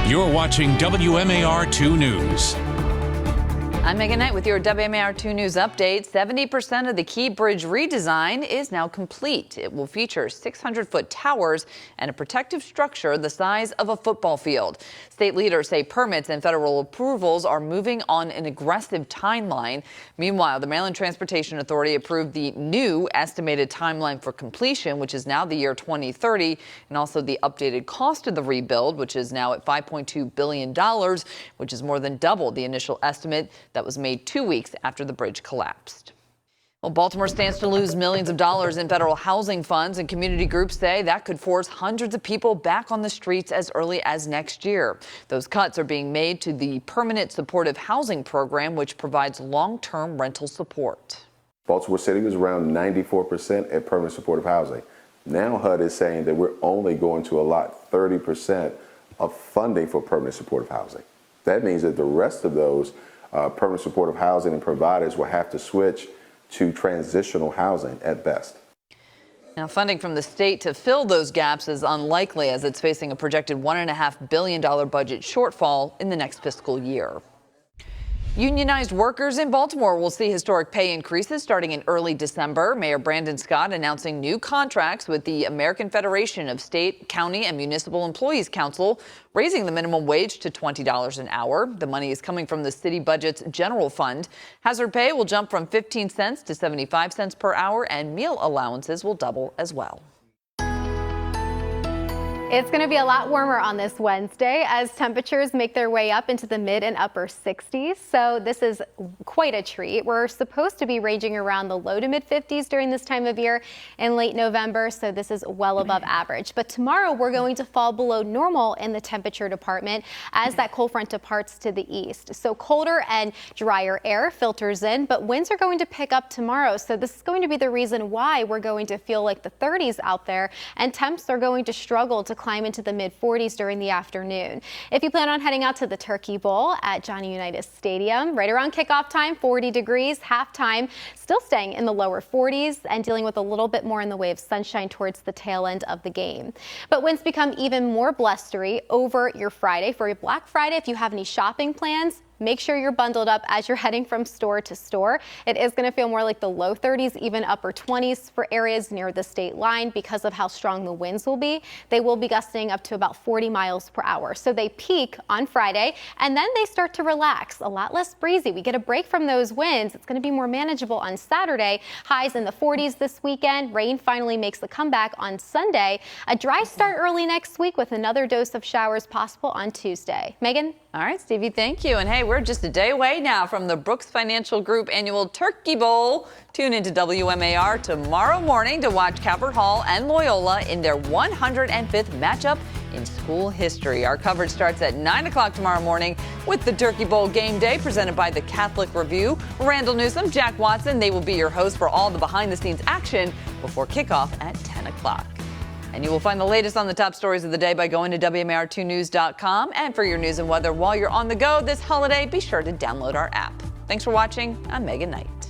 You're watching WMAR 2 News. I'm Megan Knight with your WMAR 2 News update. 70% of the Key Bridge redesign is now complete. It will feature 600-foot towers and a protective structure the size of a football field. State leaders say permits and federal approvals are moving on an aggressive timeline. Meanwhile, the Maryland Transportation Authority approved the new estimated timeline for completion, which is now the year 2030, and also the updated cost of the rebuild, which is now at $5.2 billion, which is more than double the initial estimate that was made 2 weeks after the bridge collapsed. Well, Baltimore stands to lose millions of dollars in federal housing funds, and community groups say that could force hundreds of people back on the streets as early as next year. Those cuts are being made to the Permanent Supportive Housing Program, which provides long-term rental support. Baltimore City was around 94% at permanent supportive housing. Now HUD is saying that we're only going to allot 30% of funding for permanent supportive housing. That means that the rest of those permanent supportive housing and providers will have to switch to transitional housing at best. Now, funding from the state to fill those gaps is unlikely, as it's facing a projected $1.5 billion budget shortfall in the next fiscal year. Unionized workers in Baltimore will see historic pay increases starting in early December. Mayor Brandon Scott announcing new contracts with the American Federation of State, County, and Municipal Employees Council, raising the minimum wage to $20 an hour. The money is coming from the city budget's general fund. Hazard pay will jump from 15 cents to 75 cents per hour, and meal allowances will double as well. It's going to be a lot warmer on this Wednesday as temperatures make their way up into the mid and upper 60s. So this is quite a treat. We're supposed to be ranging around the low to mid 50s during this time of year in late November. So this is well above average. But tomorrow we're going to fall below normal in the temperature department as that cold front departs to the east. So colder and drier air filters in, but winds are going to pick up tomorrow. So this is going to be the reason why we're going to feel like the 30s out there, and temps are going to struggle to climb into the mid 40s during the afternoon. If you plan on heading out to the Turkey Bowl at Johnny Unitas Stadium, right around kickoff time, 40 degrees, halftime, still staying in the lower 40s and dealing with a little bit more in the way of sunshine towards the tail end of the game. But winds become even more blustery over your Friday. For your Black Friday, if you have any shopping plans, make sure you're bundled up as you're heading from store to store. It is going to feel more like the low 30s, even upper 20s for areas near the state line because of how strong the winds will be. They will be gusting up to about 40 miles per hour. So they peak on Friday and then they start to relax. A lot less breezy. We get a break from those winds. It's going to be more manageable on Saturday. Highs in the 40s this weekend. Rain finally makes the comeback on Sunday. A dry start early next week with another dose of showers possible on Tuesday. Megan? All right, Stevie, thank you. And hey, we're just a day away now from the Brooks Financial Group annual Turkey Bowl. Tune into WMAR tomorrow morning to watch Calvert Hall and Loyola in their 105th matchup in school history. Our coverage starts at 9 o'clock tomorrow morning with the Turkey Bowl game day presented by the Catholic Review. Randall Newsom, Jack Watson, they will be your hosts for all the behind-the-scenes action before kickoff at 10 o'clock. And you will find the latest on the top stories of the day by going to WMAR2news.com. And for your news and weather while you're on the go this holiday, be sure to download our app. Thanks for watching. I'm Megan Knight.